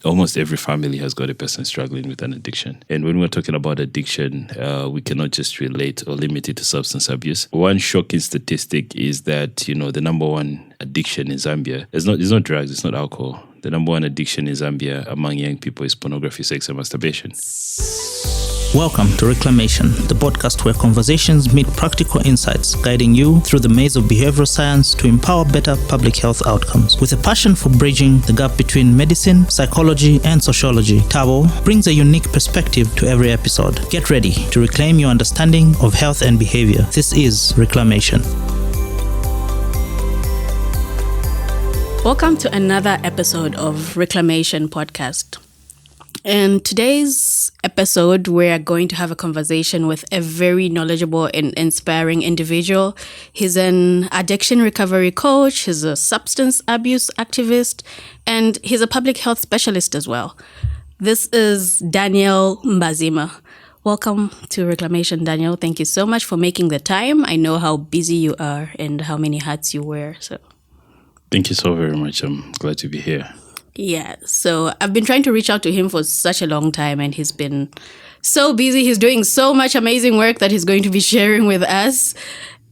almost every family has got a person struggling with an addiction. And when we're talking about addiction, we cannot just relate or limit it to substance abuse. One shocking statistic is that, the number one addiction in Zambia it's not drugs, it's not alcohol. The number one addiction in Zambia among young people is pornography, sex, and masturbation. Welcome to Reclamation, the podcast where conversations meet practical insights, guiding you through the maze of behavioral science to empower better public health outcomes. With a passion for bridging the gap between medicine, psychology, and sociology, Tabo brings a unique perspective to every episode. Get ready to reclaim your understanding of health and behavior. This is Reclamation. Welcome to another episode of Reclamation Podcast. In today's episode, we're going to have a conversation with a very knowledgeable and inspiring individual. He's an addiction recovery coach, he's a substance abuse activist, and he's a public health specialist as well. This is Daniel Mbazima. Welcome to Reclamation, Daniel. Thank you so much for making the time. I know how busy you are and how many hats you wear. So, thank you so very much. I'm glad to be here. Yeah, so I've been trying to reach out to him for such a long time and he's been so busy. He's doing so much amazing work that he's going to be sharing with us.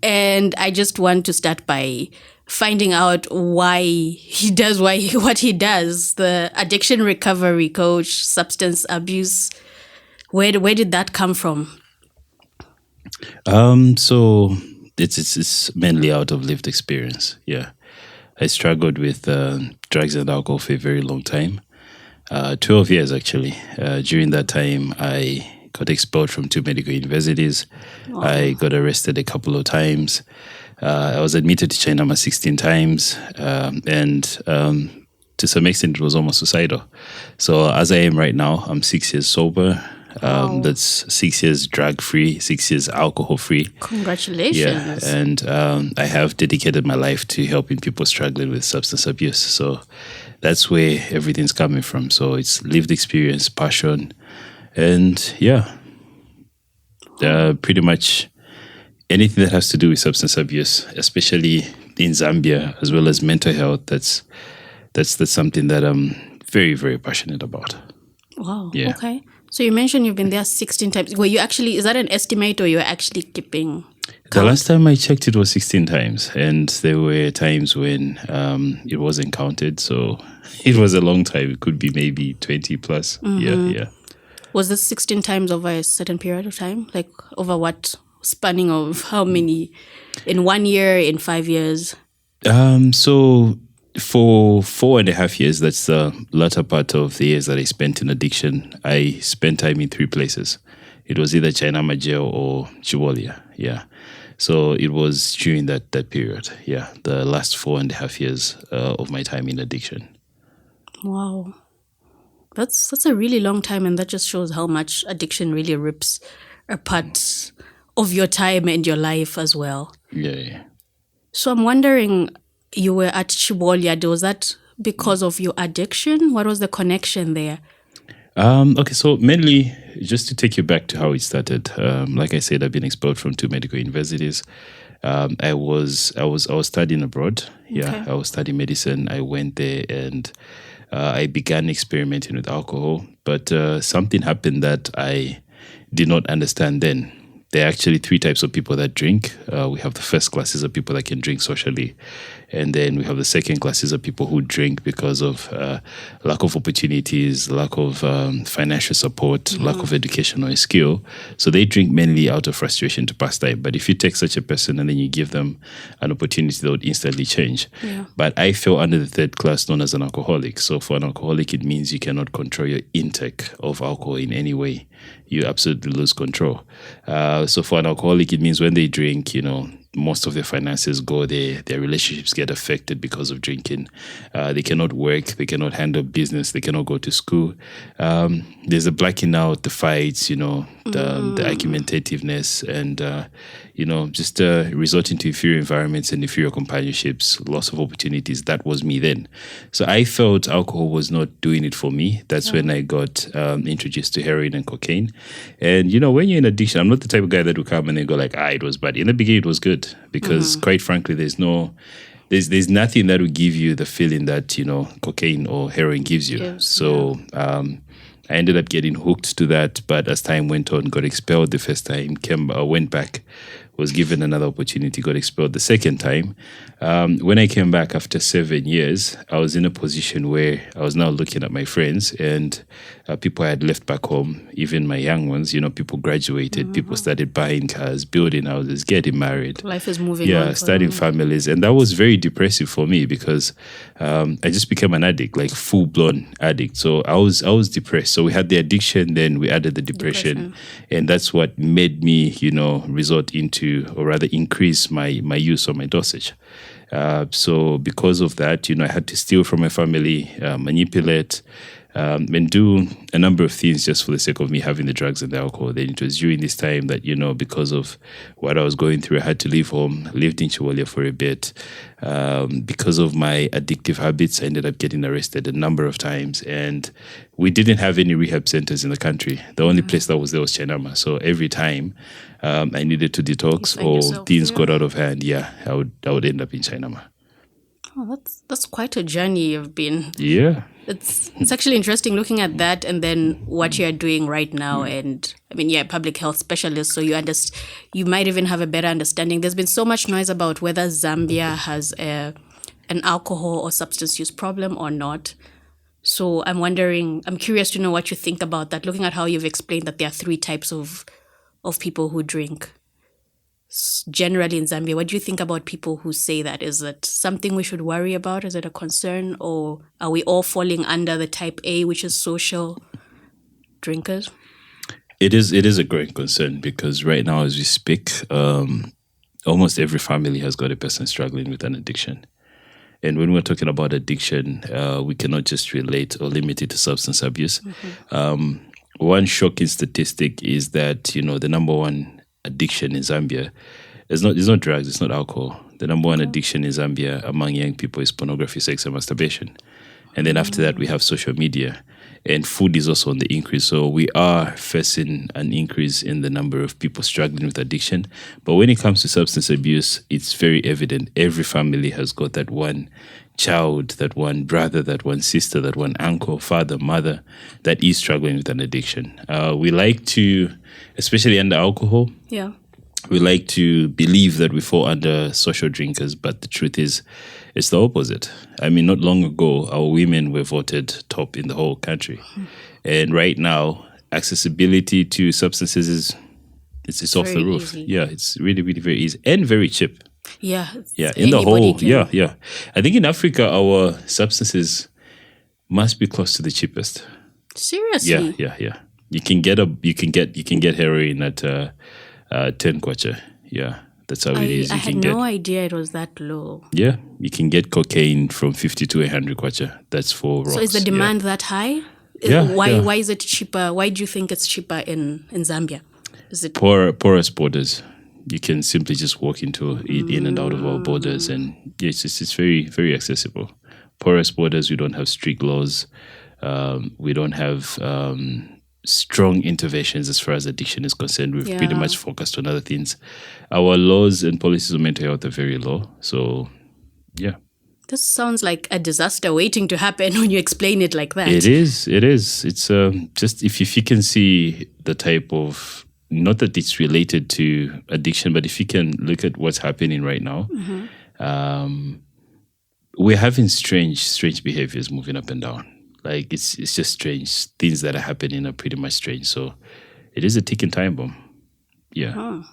And I just want to start by finding out why he does what he does. The addiction recovery coach, substance abuse. Where did that come from? So it's mainly out of lived experience. Yeah. I struggled with drugs and alcohol for a very long time, 12 years actually. During that time, I got expelled from 2 medical universities. Wow. I got arrested a couple of times. I was admitted to China 16 times. And to some extent, it was almost suicidal. So as I am right now, I'm 6 years sober. That's 6 years drug-free, 6 years alcohol-free. Congratulations. Yeah, and I have dedicated my life to helping people struggling with substance abuse. So that's where everything's coming from. So it's lived experience, passion, and pretty much anything that has to do with substance abuse, especially in Zambia, as well as mental health, that's something that I'm very, very passionate about. Wow, yeah. Okay. So you mentioned you've been there 16 times. Were you actually, is that an estimate or you're actually keeping count? The last time I checked, it was 16 times. And there were times when it wasn't counted. So it was a long time. It could be maybe 20 plus. Mm-hmm. Yeah. Was this 16 times over a certain period of time? Like over what? Spanning of how many? In 1 year, in 5 years? So for 4.5 years, that's the latter part of the years that I spent in addiction. I spent time in 3 places. It was either China jail or Chibolia. Yeah. So it was during that period. Yeah. The last 4.5 years of my time in addiction. Wow. That's a really long time. And that just shows how much addiction really rips a part of your time and your life as well. Yeah. So I'm wondering, you were at Chibolia. Was that because of your addiction? What was the connection there? Okay, so mainly just to take you back to how it started. Like I said, I've been expelled from 2 medical universities. I was studying abroad. Yeah, okay. I was studying medicine. I went there and I began experimenting with alcohol. But something happened that I did not understand then. There are actually 3 types of people that drink. We have the first classes of people that can drink socially. And then we have the second classes of people who drink because of lack of opportunities, lack of financial support, lack of education or skill. So they drink mainly out of frustration to pass time. But if you take such a person and then you give them an opportunity, they would instantly change. Yeah. But I fell under the third class known as an alcoholic. So for an alcoholic, it means you cannot control your intake of alcohol in any way. You absolutely lose control. So for an alcoholic, it means when they drink, most of their finances go there. Their relationships get affected because of drinking. They cannot work. They cannot handle business. They cannot go to school. There's a blacking out, the fights, the argumentativeness and, just resorting to inferior environments and inferior companionships, loss of opportunities. That was me then. So I felt alcohol was not doing it for me. That's when I got introduced to heroin and cocaine. And, when you're in addiction, I'm not the type of guy that will come and then go like, it was bad. In the beginning, it was good because quite frankly, there's no there's nothing that will give you the feeling that, cocaine or heroin gives you. Yes, so I ended up getting hooked to that, but as time went on, got expelled the first time, went back, was given another opportunity, got expelled the second time. When I came back after 7 years, I was in a position where I was now looking at my friends and people I had left back home, even my young ones, people graduated, people started buying cars, building houses, getting married. Life is moving on. Yeah, starting families. And that was very depressive for me because I just became an addict, like full-blown addict. So I was depressed. So we had the addiction, then we added the depression. And that's what made me, resort into, or rather increase my use or my dosage. So because of that, I had to steal from my family, manipulate, and do a number of things just for the sake of me having the drugs and the alcohol. Then it was during this time that, because of what I was going through, I had to leave home, lived in Chiwolia for a bit. Because of my addictive habits, I ended up getting arrested a number of times. And we didn't have any rehab centers in the country. The only place that was there was Chenama. So every time I needed to detox or things got out of hand, I would end up in Chenama. Oh, that's quite a journey you've been. Yeah. It's actually interesting looking at that and then what you're doing right now. And I mean, you're a public health specialist, so you might even have a better understanding. There's been so much noise about whether Zambia has an alcohol or substance use problem or not. So I'm curious to know what you think about that, looking at how you've explained that there are 3 types of people who drink. Generally in Zambia, what do you think about people who say that? Is it something we should worry about? Is it a concern? Or are we all falling under the type A, which is social drinkers? It is a growing concern because right now as we speak, almost every family has got a person struggling with an addiction. And when we're talking about addiction, we cannot just relate or limit it to substance abuse. One shocking statistic is that, the number one addiction in Zambia is not drugs, it's not alcohol. The number one addiction in Zambia among young people is pornography, sex, and masturbation. And then after that, we have social media. And food is also on the increase. So we are facing an increase in the number of people struggling with addiction. But when it comes to substance abuse, it's very evident. Every family has got that one child, that one brother, that one sister, that one uncle, father, mother that is struggling with an addiction. We like to, especially under alcohol, we like to believe that we fall under social drinkers, but the truth is it's the opposite. I mean, not long ago, our women were voted top in the whole country. And right now, accessibility to substances it's off the roof. Easy. Yeah, it's really, really very easy and very cheap. Yeah. In the whole, yeah. I think in Africa, our substances must be close to the cheapest. Seriously? Yeah. You can get heroin at 10 kwacha. Yeah, that's how it is. I had no idea it was that low. Yeah, you can get cocaine from 50 to 100 kwacha. That's for rocks. So is the demand that high? Why is it cheaper? Why do you think it's cheaper in Zambia? Is it porous borders? You can simply just walk into in and out of our borders, and it's very, very accessible. Porous borders. We don't have strict laws. We don't have strong interventions as far as addiction is concerned. We've pretty much focused on other things. Our laws and policies on mental health are very low. So, yeah. This sounds like a disaster waiting to happen when you explain it like that. It is. It's just if you can see the type of, not that it's related to addiction, but if you can look at what's happening right now, we're having strange behaviors moving up and down. Like it's just strange. Things that are happening are pretty much strange. So it is a ticking time bomb. Yeah.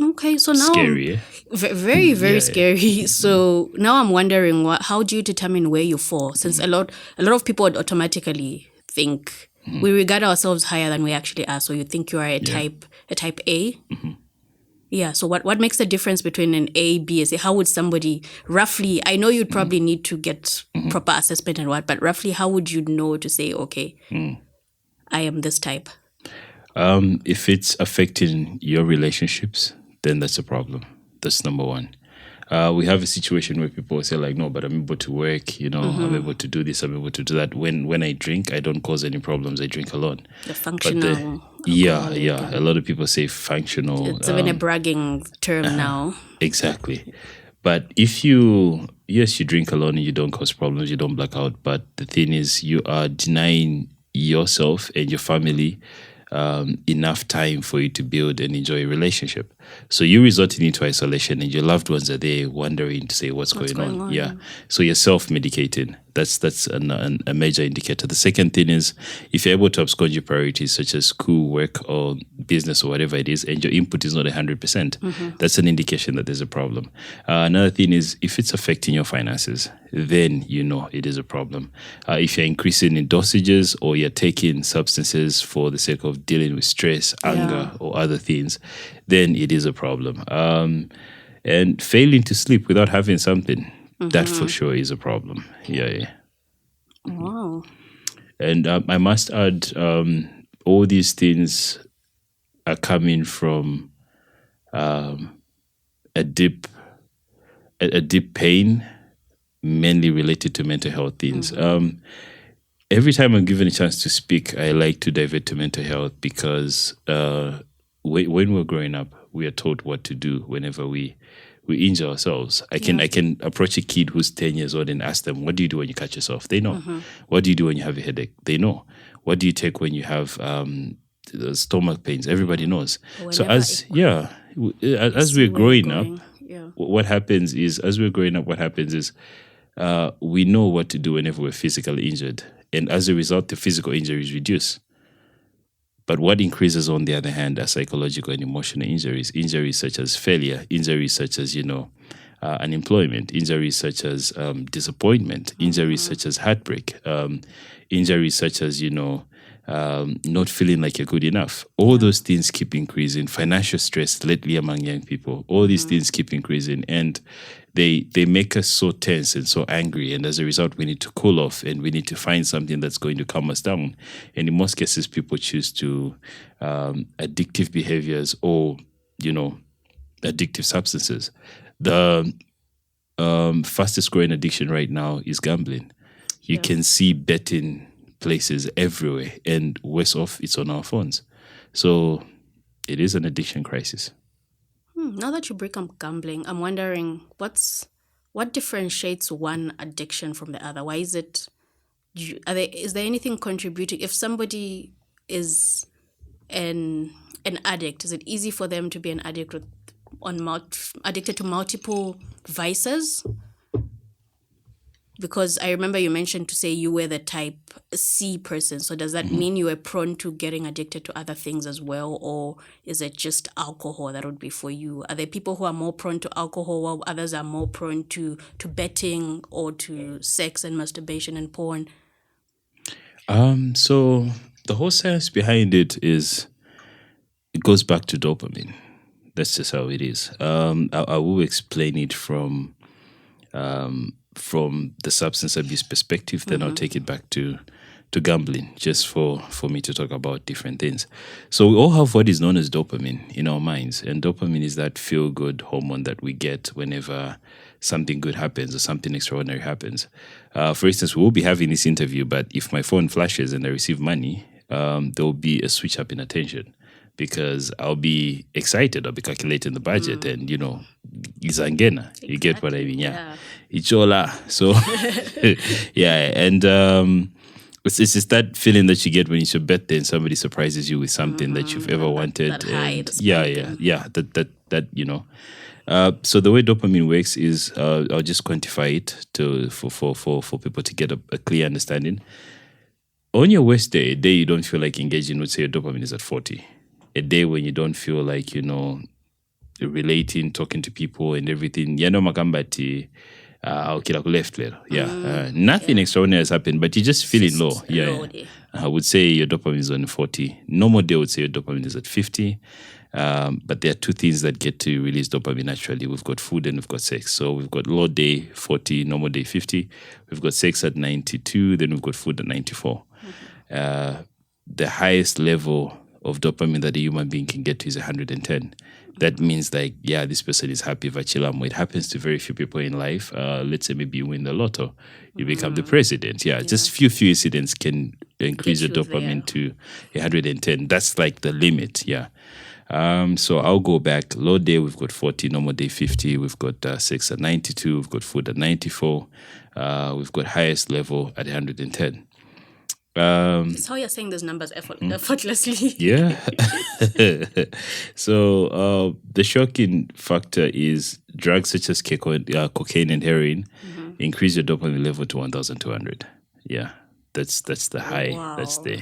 Okay, so now scary. Very, very scary. So now I'm wondering, how do you determine where you fall? Since a lot of people would automatically think we regard ourselves higher than we actually are. So you think you are a type A. Yeah. So what makes the difference between an A, B, C? How would somebody roughly? I know you'd probably need to get proper assessment and but roughly, how would you know to say, okay, I am this type? If it's affecting your relationships, then that's a problem. That's number one. We have a situation where people say like, no, but I'm able to work, I'm able to do this, I'm able to do that. When I drink, I don't cause any problems. I drink alone. The functional. A lot of people say functional. It's even a bragging term now. Exactly. But if you drink alone and you don't cause problems, you don't black out. But the thing is, you are denying yourself and your family enough time for you to build and enjoy a relationship. So you're resorting into isolation and your loved ones are there wondering to say what's going on. Yeah. So you're self-medicating. That's a major indicator. The second thing is if you're able to abscond your priorities such as school, work, or business or whatever it is, and your input is not 100%, that's an indication that there's a problem. Another thing is if it's affecting your finances, then you know it is a problem. If you're increasing in dosages or you're taking substances for the sake of dealing with stress, anger, or other things, then it is a problem. And failing to sleep without having something, that for sure is a problem. Yeah. Wow. And I must add, all these things are coming from a deep pain, mainly related to mental health things. Every time I'm given a chance to speak, I like to divert to mental health because when we're growing up, we are taught what to do whenever we injure ourselves. I can approach a kid who's 10 years old and ask them, what do you do when you cut yourself? They know. What do you do when you have a headache? They know. What do you take when you have stomach pains? Everybody knows. So as we're growing up, what happens is, we know what to do whenever we're physically injured. And as a result, the physical injuries reduce. But what increases, on the other hand, are psychological and emotional injuries. Injuries such as failure, injuries such as, unemployment, injuries such as disappointment, injuries such as heartbreak, injuries such as, not feeling like you're good enough. All those things keep increasing. Financial stress lately among young people, all these things keep increasing. And they make us so tense and so angry. And as a result, we need to cool off and we need to find something that's going to calm us down. And in most cases, people choose to addictive behaviors or, addictive substances. The fastest growing addiction right now is gambling. You can see betting places everywhere, and worse off, it's on our phones. So it is an addiction crisis. Now that you break up gambling, I'm wondering what differentiates one addiction from the other? Why is it? Is there anything contributing? If somebody is an addict, is it easy for them to be an addict addicted to multiple vices? Because I remember you mentioned to say you were the type C person. So does that mean you were prone to getting addicted to other things as well? Or is it just alcohol that would be for you? Are there people who are more prone to alcohol while others are more prone to betting or to sex and masturbation and porn? So the whole science behind it goes back to dopamine. That's just how it is. I will explain it from the substance abuse perspective, then I'll take it back to gambling, just for me to talk about different things. So we all have what is known as dopamine in our minds, and dopamine is that feel-good hormone that we get whenever something good happens or something extraordinary happens. For instance, we will be having this interview, but if my phone flashes and I receive money, there will be a switch up in attention. Because I'll be excited, I'll be calculating the budget and, izangena. Exactly. You get what I mean? Yeah. Ichola. So, and it's just that feeling that you get when it's your birthday and somebody surprises you with something that you've ever wanted. That high, so the way dopamine works is, I'll just quantify it for people to get a clear understanding. On your worst day, a day you don't feel like engaging, would say your dopamine is at 40. A day when you don't feel like, relating, talking to people and everything. Nothing extraordinary has happened, but you're just feeling low. I would say your dopamine is on 40. Normal day, I would say your dopamine is at 50. But there are two things that get to release dopamine naturally. We've got food and we've got sex. So we've got low day 40, normal day 50. We've got sex at 92, then we've got food at 94. The highest level of dopamine that a human being can get to is 110. That means this person is happy, vachilamo. It happens to very few people in life. Let's say maybe you win the lotto, you become the president. Just few incidents can increase your dopamine to 110. That's like the limit. So I'll go back. Low day, we've got 40. Normal day, 50. We've got sex at 92. We've got food at 94. We've got highest level at 110. That's how you're saying those numbers effortlessly. Yeah. So the shocking factor is drugs such as cocaine and heroin increase your dopamine level to 1,200. Yeah. That's the high. Wow. That's the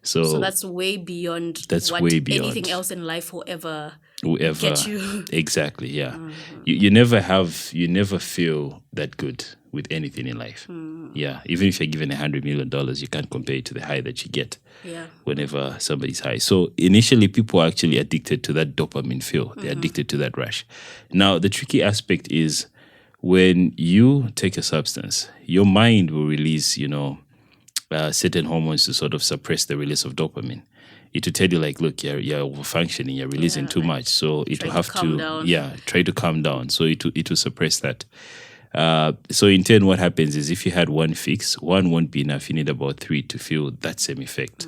So that's way beyond anything else in life will ever get you. Exactly, yeah. You never feel that good with anything in life. Yeah. Even if you're given $100 million, you can't compare it to the high that you get whenever somebody's high. So initially people are actually addicted to that dopamine feel. They're addicted to that rush. Now the tricky aspect is when you take a substance, your mind will release, certain hormones to sort of suppress the release of dopamine. It will tell you like, look, you're over-functioning, you're releasing too much. So it will have to try to calm down. So it will suppress that. So in turn, what happens is if you had one fix, one won't be enough. You need about 3 to feel that same effect.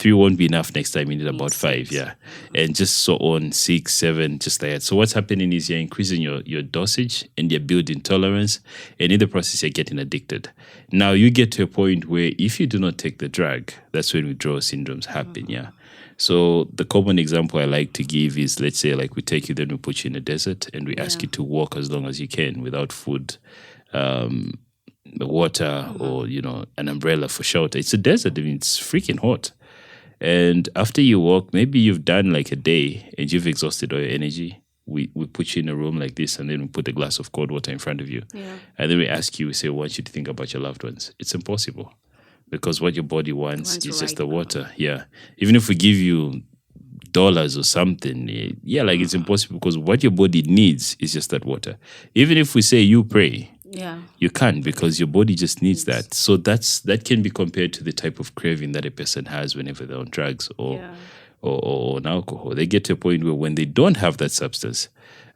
3 won't be enough next time. You need about 5, and just so on, 6, 7, just like that. So what's happening is you're increasing your dosage and you're building tolerance, and in the process you're getting addicted. Now you get to a point where if you do not take the drug, that's when withdrawal syndromes happen. So the common example I like to give is, let's say like we take you, then we put you in a desert and we ask you to walk as long as you can without food, water, or an umbrella for shelter. It's a desert. I mean, it's freaking hot. And after you walk, maybe you've done like a day and you've exhausted all your energy. We put you in a room like this, and then we put a glass of cold water in front of you. And then we ask you, we say, we want you to think about your loved ones. It's impossible, because what your body wants is just the water. Even if we give you dollars or something, it's impossible, because what your body needs is just that water. Even if we say you pray, you can't, because your body just needs that. So that can be compared to the type of craving that a person has whenever they're on drugs or on alcohol. They get to a point where when they don't have that substance,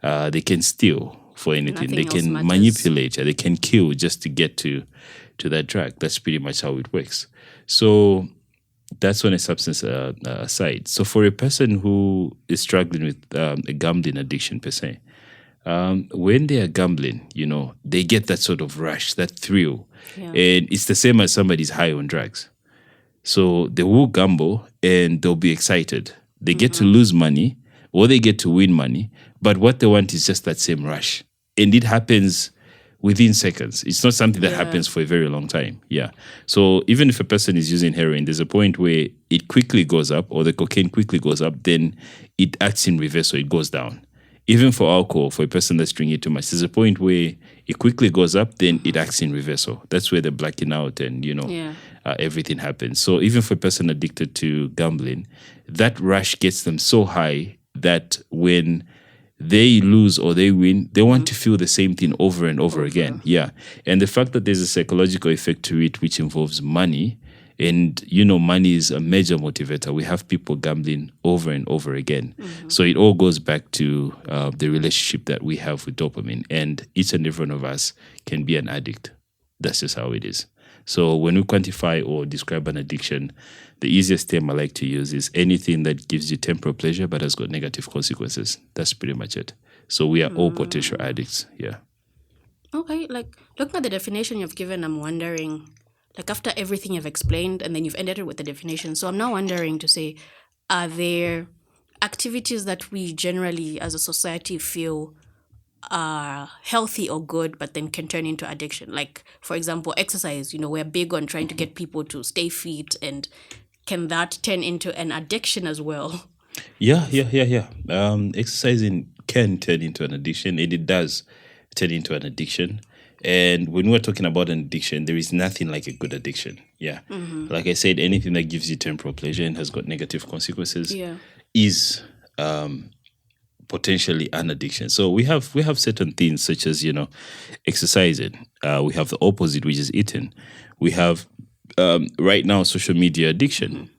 they can steal for anything. They can manipulate, they can kill just to get to that drug. That's pretty much how it works. So that's on a substance side. So for a person who is struggling with a gambling addiction per se, when they are gambling, they get that sort of rush, that thrill. And it's the same as somebody's high on drugs. So they will gamble and they'll be excited. They get to lose money or they get to win money. But what they want is just that same rush. And it happens within seconds. It's not something that happens for a very long time. So even if a person is using heroin, there's a point where it quickly goes up, or the cocaine quickly goes up, then it acts in reverse, so it goes down. Even for alcohol, for a person that's drinking too much, there's a point where it quickly goes up, then it acts in reversal. That's where the blacking out and, everything happens. So even for a person addicted to gambling, that rush gets them so high that when they lose or they win, they want to feel the same thing over and over again. And the fact that there's a psychological effect to it, which involves money, and money is a major motivator. We have people gambling over and over again. So it all goes back to the relationship that we have with dopamine, and each and every one of us can be an addict. That's just how it is. So when we quantify or describe an addiction, the easiest term I like to use is anything that gives you temporal pleasure but has got negative consequences. That's pretty much it. So we are all potential addicts. Okay, like looking at the definition you've given, I'm wondering, like after everything you've explained and then you've ended it with the definition. So I'm now wondering to say, are there activities that we generally as a society feel are healthy or good, but then can turn into addiction? Like, for example, exercise. We're big on trying to get people to stay fit, and can that turn into an addiction as well? Exercising can turn into an addiction, and it does turn into an addiction. And when we're talking about an addiction, there is nothing like a good addiction. Like I said, anything that gives you temporal pleasure and has got negative consequences is potentially an addiction. So we have certain things such as exercising. We have the opposite, which is eating. We have right now social media addiction.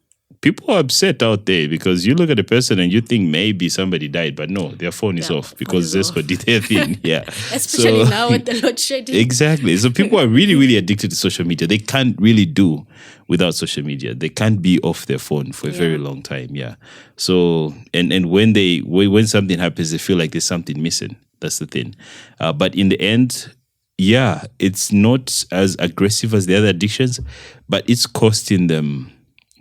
people are upset out there because you look at a person and you think maybe somebody died, but no, their phone is off because Zesco did their thing. Yeah. Especially now with the load shedding. Exactly. So people are really, really addicted to social media. They can't really do without social media. They can't be off their phone for a very long time. Yeah. So, and when something happens, they feel like there's something missing. That's the thing. But in the end, yeah, it's not as aggressive as the other addictions, but it's costing them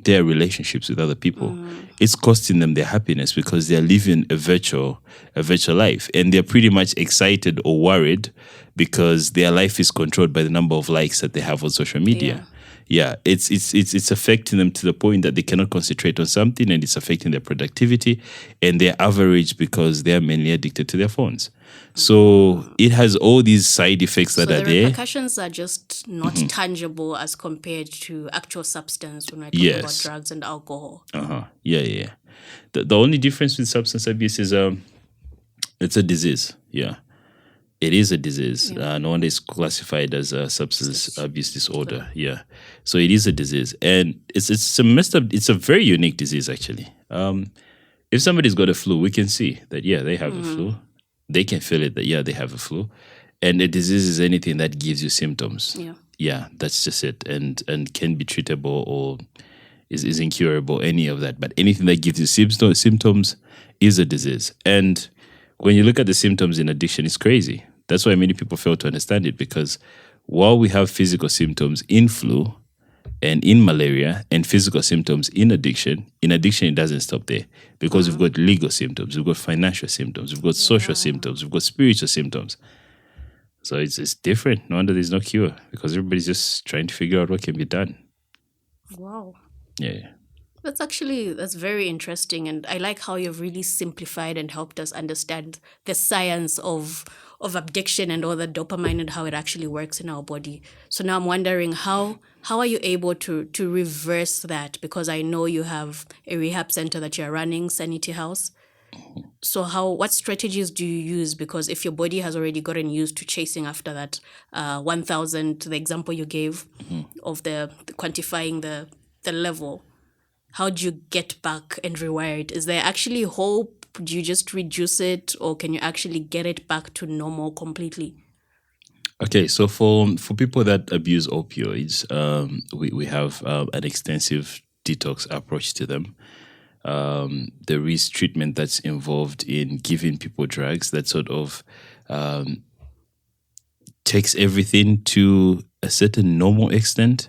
their relationships with other people. It's costing them their happiness because they're living a virtual life, and they're pretty much excited or worried because their life is controlled by the number of likes that they have on social media. Yeah, it's affecting them to the point that they cannot concentrate on something, and it's affecting their productivity and their average because they are mainly addicted to their phones. So it has all these side effects that are there. The repercussions are just not tangible as compared to actual substance when we're talking about drugs and alcohol. Yeah. The only difference with substance abuse is it's a disease. Yeah. It is a disease. No wonder it's classified as a substance abuse disorder. Yeah. So it is a disease. And it's a messed up, it's a very unique disease actually. If somebody's got a flu, we can see that, they have a flu. They can feel it that, they have a flu. And a disease is anything that gives you symptoms. Yeah, that's just it. And can be treatable or is incurable, any of that. But anything that gives you symptoms is a disease. And when you look at the symptoms in addiction, it's crazy. That's why many people fail to understand it, because while we have physical symptoms in flu and in malaria and physical symptoms in addiction it doesn't stop there, because we've got legal symptoms, we've got financial symptoms, we've got social symptoms, we've got spiritual symptoms. So it's different. No wonder there's no cure, because everybody's just trying to figure out what can be done. Wow. Yeah. That's very interesting, and I like how you've really simplified and helped us understand the science of addiction and all the dopamine and how it actually works in our body. So now I'm wondering how are you able to reverse that? Because I know you have a rehab center that you're running, Sanity House. So what strategies do you use? Because if your body has already gotten used to chasing after that 1,000, the example you gave of the quantifying the level, how do you get back and rewire it? Is there actually hope? Do you just reduce it, or can you actually get it back to normal completely? Okay, so for people that abuse opioids, we have an extensive detox approach to them. There is treatment that's involved in giving people drugs that sort of takes everything to a certain normal extent.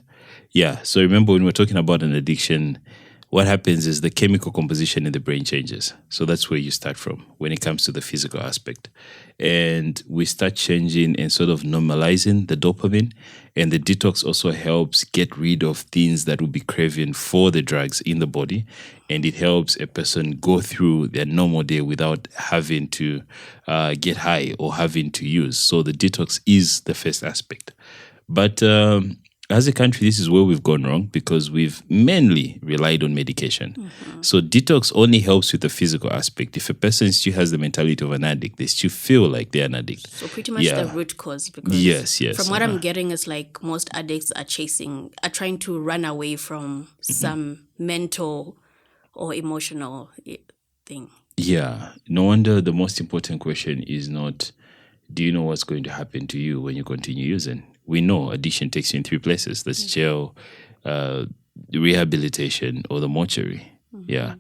Yeah, so remember when we're talking about an addiction, what happens is the chemical composition in the brain changes. So that's where you start from when it comes to the physical aspect. And we start changing and sort of normalizing the dopamine. And the detox also helps get rid of things that will be craving for the drugs in the body. And it helps a person go through their normal day without having to get high or having to use. So the detox is the first aspect. But as a country, this is where we've gone wrong, because we've mainly relied on medication. So detox only helps with the physical aspect. If a person still has the mentality of an addict, they still feel like they're an addict. So pretty much the root cause. Because yes. From what I'm getting is like most addicts are trying to run away from some mental or emotional thing. Yeah. No wonder the most important question is not, do you know what's going to happen to you when you continue using? We know addiction takes you in 3 places. That's jail, rehabilitation, or the mortuary. Yeah.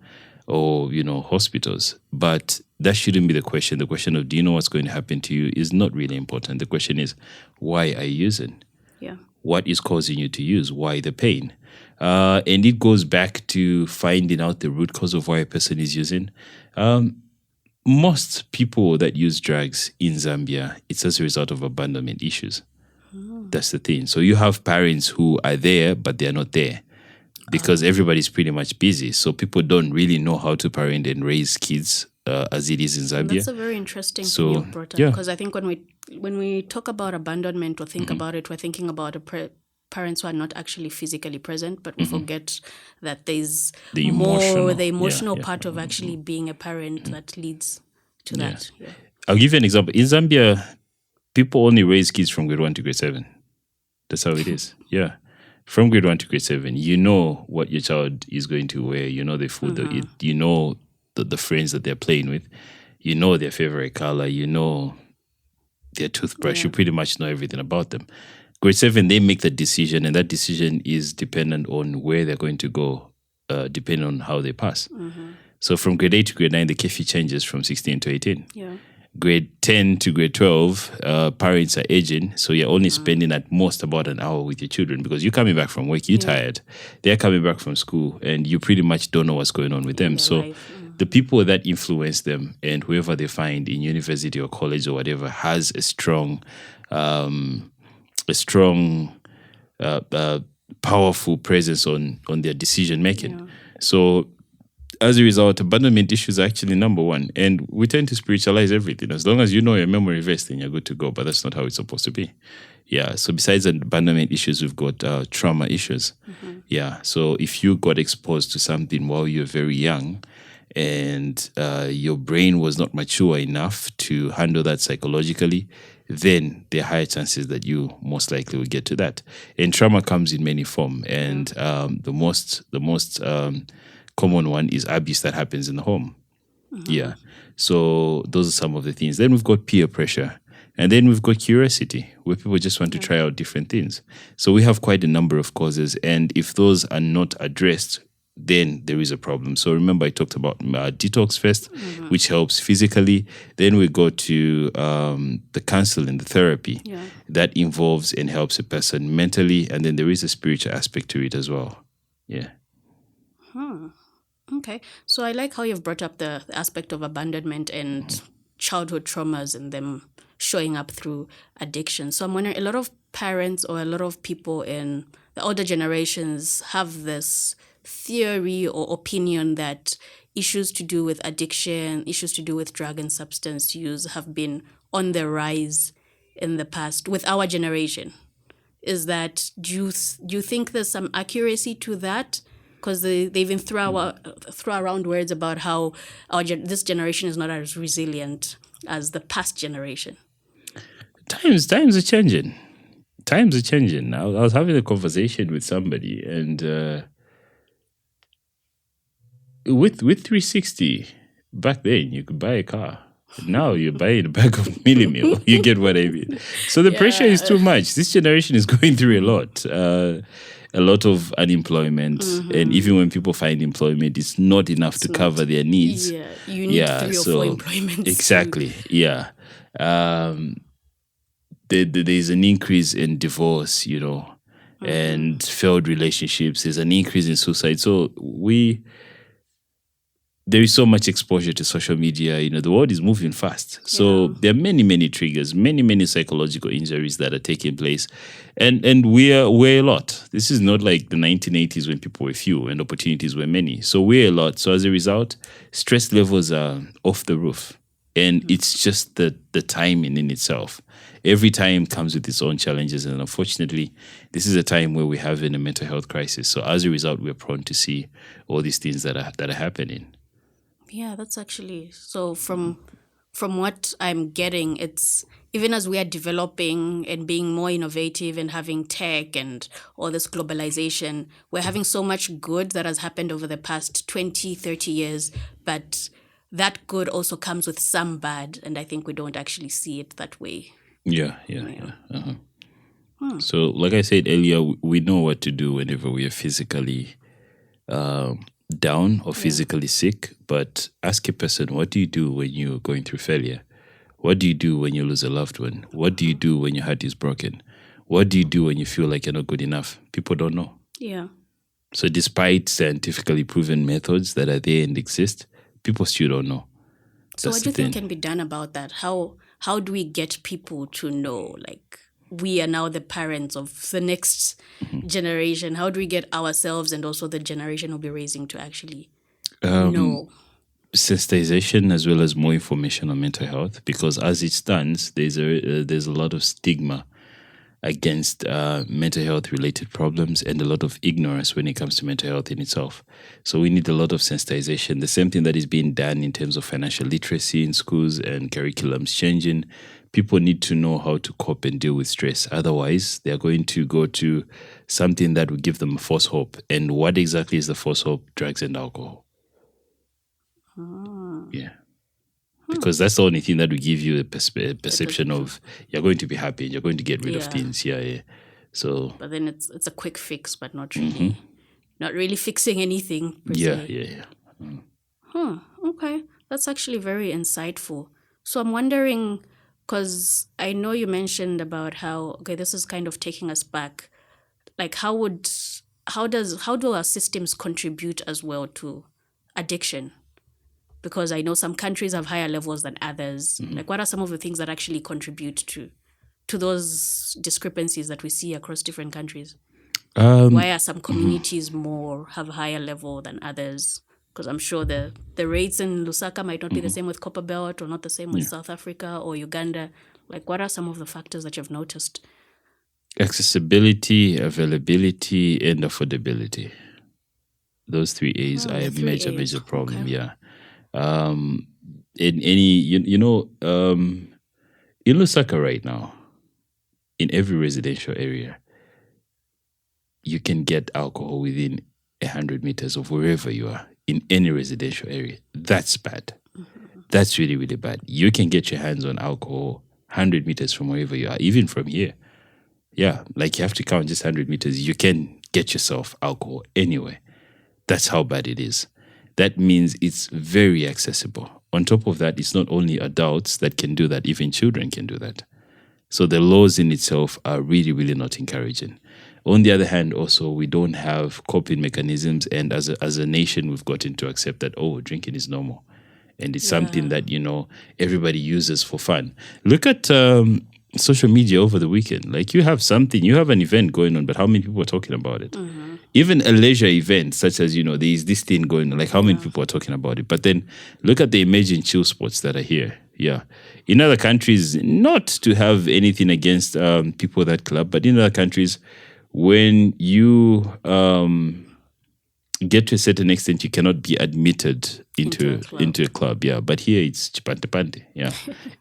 Or, hospitals. But that shouldn't be the question. The question of, do you know what's going to happen to you, is not really important. The question is, why are you using? Yeah. What is causing you to use? Why the pain? And it goes back to finding out the root cause of why a person is using. Most people that use drugs in Zambia, it's as a result of abandonment issues. That's the thing. So you have parents who are there, but they're not there because everybody's pretty much busy. So people don't really know how to parent and raise kids as it is in Zambia. That's a very interesting thing you brought up, because I think when we talk about abandonment or think about it, we're thinking about parents who are not actually physically present, but we forget that there's the emotional part of actually being a parent that leads to that. Yeah. I'll give you an example. In Zambia, people only raise kids from grade 1 to grade 7. That's how it is. Yeah. from grade 1 to grade 7, you know what your child is going to wear. You know the food they eat. You know the friends that they're playing with. You know their favorite color. You know their toothbrush. You pretty much know everything about them. Grade 7, they make the decision, and that decision is dependent on where they're going to go, depending on how they pass. So from grade 8 to grade 9, the keffi changes from 16 to 18. Yeah. Grade 10 to grade 12, parents are aging, so you're only spending at most about an hour with your children because you're coming back from work, you're tired. They're coming back from school, and you pretty much don't know what's going on with them. So the people that influence them and whoever they find in university or college or whatever has a strong, powerful presence on their decision making. Yeah. So as a result, abandonment issues are actually number one. And we tend to spiritualize everything. As long as you know your memory verse, then you're good to go. But that's not how it's supposed to be. Yeah. So besides abandonment issues, we've got trauma issues. Yeah. So if you got exposed to something while you're very young and your brain was not mature enough to handle that psychologically, then there are higher chances that you most likely will get to that. And trauma comes in many forms. And the most common one is abuse that happens in the home. Yeah. So those are some of the things. Then we've got peer pressure. And then we've got curiosity, where people just want to try out different things. So we have quite a number of causes. And if those are not addressed, then there is a problem. So remember, I talked about detox first, which helps physically. Then we go to the counseling, the therapy that involves and helps a person mentally. And then there is a spiritual aspect to it as well. Yeah. Okay. So I like how you've brought up the aspect of abandonment and childhood traumas and them showing up through addiction. So I'm wondering, a lot of parents or a lot of people in the older generations have this theory or opinion that issues to do with addiction, issues to do with drug and substance use have been on the rise in the past with our generation. Is that, do you think there's some accuracy to that? Because they even throw around words about how this generation is not as resilient as the past generation. Times are changing. Times are changing. I was having a conversation with somebody, and with 360 back then you could buy a car. Now you're buying a bag of Millimil. You get what I mean? So the pressure is too much. This generation is going through a lot of unemployment, and even when people find employment, it's not enough to cover their needs. Yeah, you need 3 or 4 employments. Exactly. Yeah. There's an increase in divorce, and failed relationships. There's an increase in suicide. So there is so much exposure to social media. The world is moving fast. So there are many, many triggers, many, many psychological injuries that are taking place. And we're a lot. This is not like the 1980s when people were few and opportunities were many. So we're a lot. So as a result, stress levels are off the roof. And it's just the timing in itself. Every time comes with its own challenges. And unfortunately, this is a time where we're having a mental health crisis. So as a result, we're prone to see all these things that are happening. Yeah, that's actually, so from what I'm getting, it's even as we are developing and being more innovative and having tech and all this globalization, we're having so much good that has happened over the past 20, 30 years, but that good also comes with some bad, and I think we don't actually see it that way. Yeah. So like I said earlier, we know what to do whenever we are physically down or physically sick, but ask a person, what do you do when you're going through failure? What do you do when you lose a loved one? What do you do when your heart is broken? What do you do when you feel like you're not good enough? People don't know. Yeah. So despite scientifically proven methods that are there and exist, people still don't know. So what do you think can be done about that? How do we get people to know, like, we are now the parents of the next generation? How do we get ourselves and also the generation we'll be raising to actually know? Sensitization as well as more information on mental health, because as it stands, there's a lot of stigma against mental health related problems and a lot of ignorance when it comes to mental health in itself. So we need a lot of sensitization. The same thing that is being done in terms of financial literacy in schools and curriculums changing. people need to know how to cope and deal with stress. Otherwise, they're going to go to something that will give them a false hope. And what exactly is the false hope? Drugs and alcohol. Yeah. Because that's the only thing that will give you a perception of you're going to be happy and you're going to get rid of things. Yeah. So, but then it's a quick fix, but not really fixing anything per se. Yeah. Okay, that's actually very insightful. So I'm wondering, because I know you mentioned about how this is kind of taking us back. Like, how do our systems contribute as well to addiction? Because I know some countries have higher levels than others. Like, what are some of the things that actually contribute to those discrepancies that we see across different countries? Why are some communities have higher level than others? Because I'm sure the rates in Lusaka might not be the same with Copperbelt or not the same with South Africa or Uganda. Like, what are some of the factors that you've noticed? Accessibility, availability, and affordability. Those 3 A's are a major problem. Okay. Yeah. In any, in Lusaka right now, in every residential area, you can get alcohol within 100 meters of wherever you are in any residential area. That's bad. That's really, really bad. You can get your hands on alcohol 100 meters from wherever you are, even from here. Yeah, like you have to count just 100 meters. You can get yourself alcohol anywhere. That's how bad it is. That means it's very accessible. On top of that, it's not only adults that can do that, even children can do that. So the laws in itself are really, really not encouraging. On the other hand, also, we don't have coping mechanisms. And as a nation, we've gotten to accept that, drinking is normal. And it's something that, everybody uses for fun. Look at social media over the weekend. Like you have an event going on, but how many people are talking about it? Even a leisure event, such as, there's this thing going on, like how many people are talking about it? But then look at the emerging chill spots that are here. Yeah. In other countries, not to have anything against people that club, but in other countries, when you get to a certain extent, you cannot be admitted into a club. Yeah. But here it's chipante. Yeah.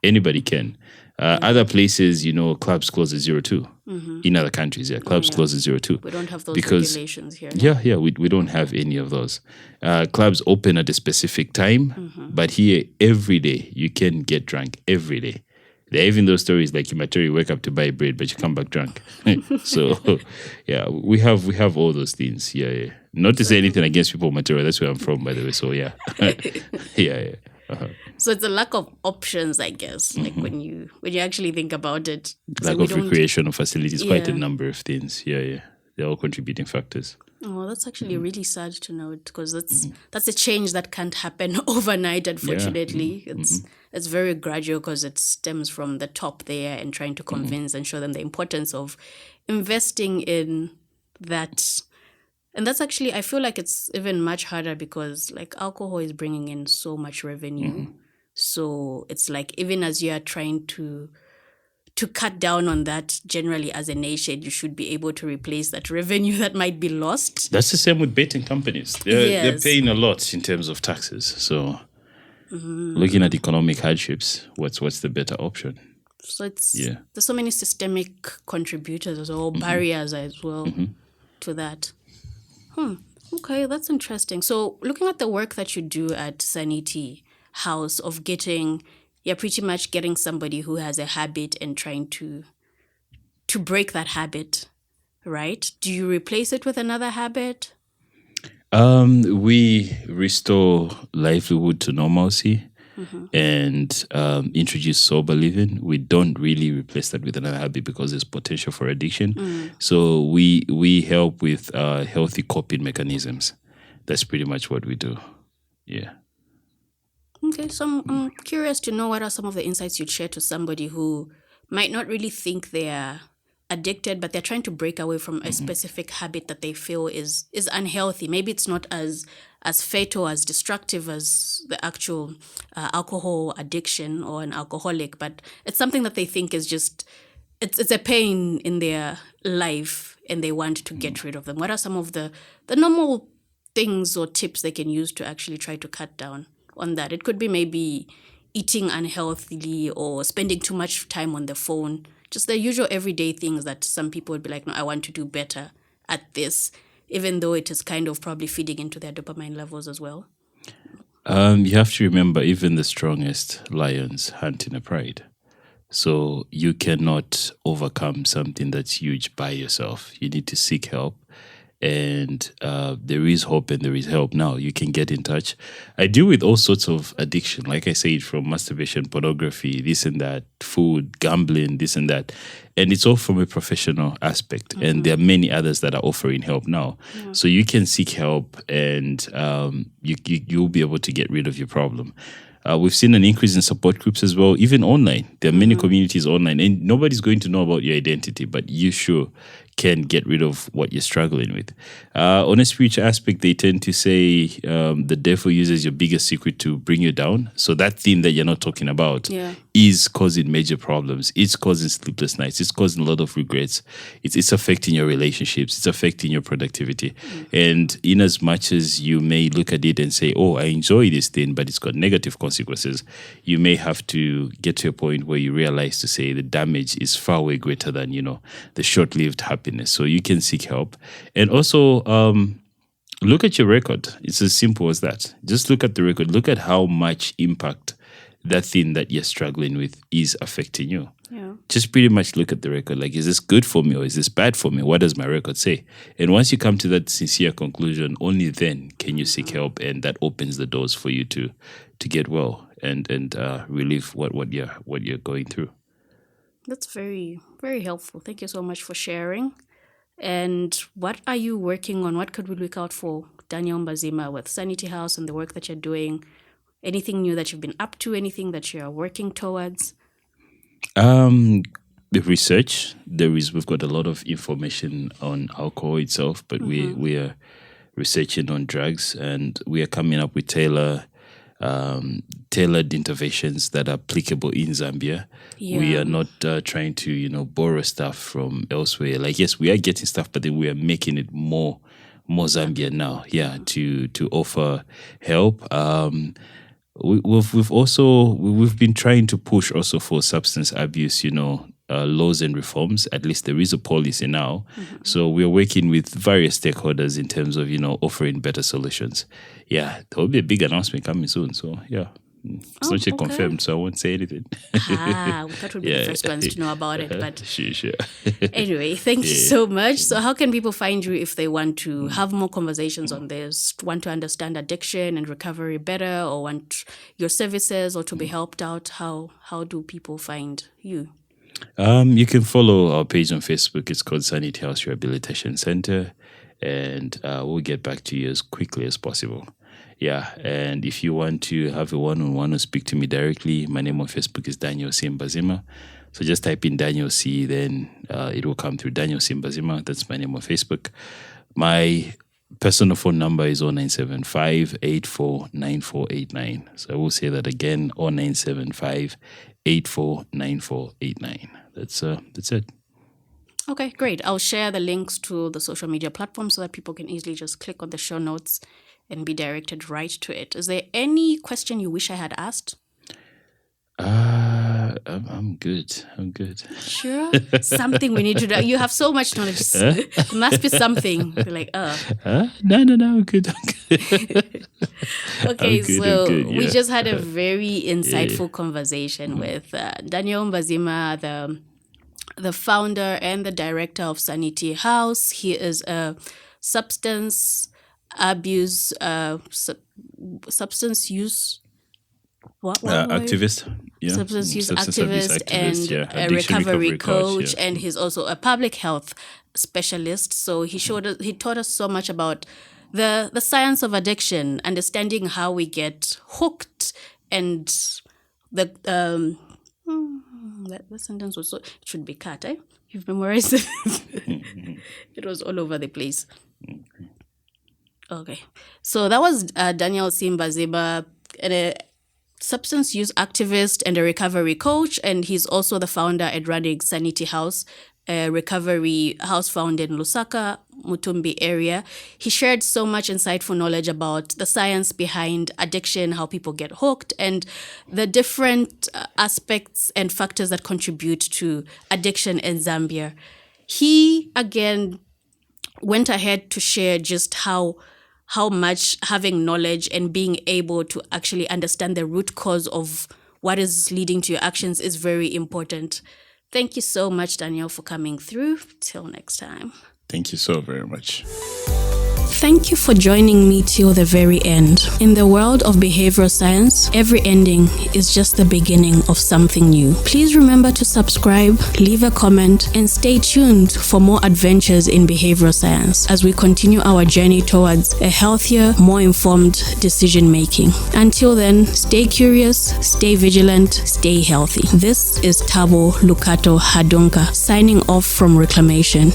Anybody can. Other places, clubs close at 02. In other countries, clubs close at 02. We don't have those regulations here. Yeah, we don't have any of those. Clubs open at a specific time, but here every day you can get drunk every day. There are even those stories like you wake up to buy bread, but you come back drunk. So, we have all those things. Yeah. Not to say anything against people material. That's where I'm from, by the way. So yeah, yeah. So it's a lack of options, I guess. Like when you actually think about it, lack of recreational facilities, quite a number of things. Yeah, they're all contributing factors. Oh, that's actually really sad to note because that's a change that can't happen overnight. Unfortunately, it's very gradual because it stems from the top there and trying to convince and show them the importance of investing in that. And that's actually, I feel like it's even much harder because like alcohol is bringing in so much revenue. So it's like even as you are trying to cut down on that, generally as a nation, you should be able to replace that revenue that might be lost. That's the same with betting companies. They're paying a lot in terms of taxes. So looking at economic hardships, what's the better option? So there's so many systemic contributors as well, barriers as well to that. Okay, that's interesting. So looking at the work that you do at Sanity House of pretty much getting somebody who has a habit and trying to break that habit, right? Do you replace it with another habit? We restore livelihood to normalcy and introduce sober living. We don't really replace that with another habit because there's potential for addiction. So we help with healthy coping mechanisms. That's pretty much what we do. Yeah. Okay, so I'm curious to know what are some of the insights you'd share to somebody who might not really think they're addicted, but they're trying to break away from a specific habit that they feel is unhealthy. Maybe it's not as fatal, as destructive as the actual alcohol addiction or an alcoholic, but it's something that they think is just, it's a pain in their life and they want to get rid of them. What are some of the normal things or tips they can use to actually try to cut down on that? It could be maybe eating unhealthily or spending too much time on the phone. Just the usual everyday things that some people would be like, no, I want to do better at this, even though it is kind of probably feeding into their dopamine levels as well. You have to remember, even the strongest lions hunt in a pride. So you cannot overcome something that's huge by yourself. You need to seek help. And there is hope and there is help now. You can get in touch. I deal with all sorts of addiction, like I said, from masturbation, pornography, this and that, food, gambling, this and that. And it's all from a professional aspect. And there are many others that are offering help now. Yeah. So you can seek help and you'll be able to get rid of your problem. We've seen an increase in support groups as well, even online. There are many communities online, and nobody's going to know about your identity, but you sure can get rid of what you're struggling with. On a spiritual aspect, they tend to say the devil uses your biggest secret to bring you down. So that thing that you're not talking about is causing major problems. It's causing sleepless nights. It's causing a lot of regrets. It's affecting your relationships. It's affecting your productivity. And in as much as you may look at it and say, oh, I enjoy this thing, but it's got negative consequences, you may have to get to a point where you realize to say the damage is far way greater than, the short-lived happiness. So you can seek help. And also, look at your record. It's as simple as that. Just look at the record. Look at how much impact that thing that you're struggling with is affecting you. Yeah. Just pretty much look at the record. Like, is this good for me or is this bad for me? What does my record say? And once you come to that sincere conclusion, only then can you seek help, and that opens the doors for you to get well and relieve what you're going through. That's very, very helpful. Thank you so much for sharing. And what are you working on? What could we look out for, Daniel Mbazima, with Sanity House and the work that you're doing? Anything new that you've been up to? Anything that you're working towards? The research, we've got a lot of information on alcohol itself, but we are researching on drugs, and we are coming up with tailored interventions that are applicable in Zambia. Yeah. We are not trying to borrow stuff from elsewhere. Like, yes, we are getting stuff, but then we are making it more Zambian now. Yeah, to offer help. We've been trying to push also for substance abuse, laws and reforms. At least there is a policy now. So we're working with various stakeholders in terms of, offering better solutions. Yeah, there will be a big announcement coming soon. So, yeah. It's not yet confirmed, so I won't say anything. That would be the first ones to know about it. But sure. Anyway, thank you so much. So how can people find you if they want to have more conversations on this, want to understand addiction and recovery better, or want your services or to be helped out? How do people find you? You can follow our page on Facebook. It's called Sanity House Rehabilitation Center, and we'll get back to you as quickly as possible. Yeah, and if you want to have a one-on-one or speak to me directly, my name on Facebook is Daniel Mbazima. So just type in Daniel C, then it will come through Daniel Mbazima. That's my name on Facebook. My personal phone number is 0975-849489. So I will say that again, 0975-849489. That's it. Okay, great. I'll share the links to the social media platforms so that people can easily just click on the show notes and be directed right to it. Is there any question you wish I had asked? I'm good. Sure? Something we need to do. You have so much knowledge. There must be something. You're like, No, I'm good. Okay, we just had a very insightful conversation with Daniel Mbazima, the founder and the director of Sanity House. He is a substance use activist, substance use activist and a recovery coach, and he's also a public health specialist. So he taught us so much about the science of addiction, understanding how we get hooked, and the that sentence was it should be cut. You've memorized it. It was all over the place. Okay, so that was Daniel Mbazima, a substance use activist and a recovery coach, and he's also the founder and running Sanity House, a recovery house found in Lusaka, Mutumbi area. He shared so much insightful knowledge about the science behind addiction, how people get hooked, and the different aspects and factors that contribute to addiction in Zambia. He, again, went ahead to share just how much having knowledge and being able to actually understand the root cause of what is leading to your actions is very important. Thank you so much, Daniel, for coming through. Till next time. Thank you so very much. Thank you for joining me till the very end. In the world of behavioral science, every ending is just the beginning of something new. Please remember to subscribe, leave a comment, and stay tuned for more adventures in behavioral science as we continue our journey towards a healthier, more informed decision making. Until then, stay curious, stay vigilant, stay healthy. This is Thabo Lukato Hadunka signing off from Reclamation.